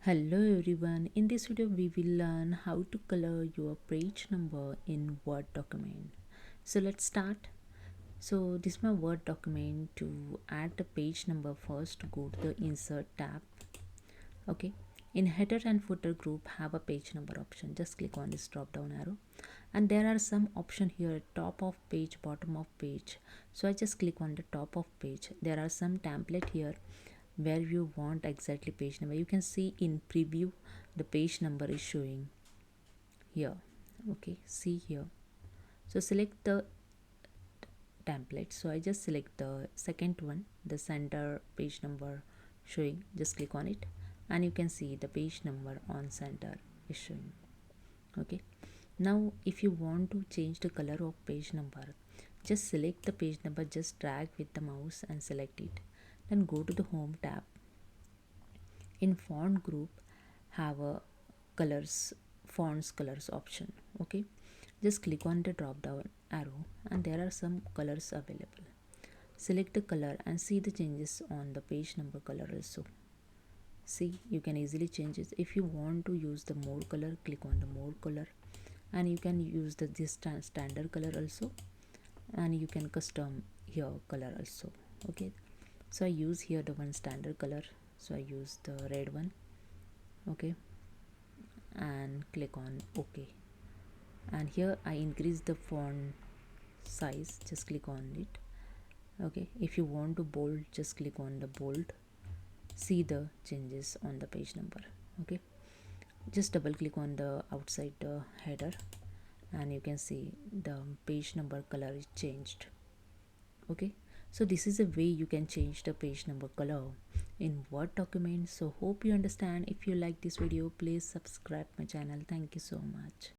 Hello everyone, in this video we will learn how to color your page number in Word document. So let's start. So this is my Word document. To add the page number, first go to the Insert tab. Okay, in header and footer group have a page number option. Just click on this drop down arrow and there are some option here, top of page, bottom of page. So I just click on the top of page. There are some template here where you want exactly page number. You can see in preview the page number is showing here. Okay, see here. So select the template. So I just select the second one, the center page number showing. Just click on it and you can see the page number on center is showing. Okay, now if you want to change the color of page number, just select the page number, just drag with the mouse and select it, then go to the home tab. In font group have a colors, fonts colors option. Okay, just click on the drop down arrow and there are some colors available. Select the color and see the changes on the page number color also. See, you can easily change it. If you want to use the more color, click on the more color and you can use the this standard color also, and you can custom here color also. Okay, so I use here the one standard color, so I use the red one. Okay, and click on OK, and here I increase the font size. Just click on it. Okay, if you want to bold, just click on the bold. See the changes on the page number. Okay, just double click on the outside the header and you can see the page number color is changed. Okay, so this is a way you can change the page number color in Word document. So hope you understand. If you like this video, please subscribe my channel. Thank you so much.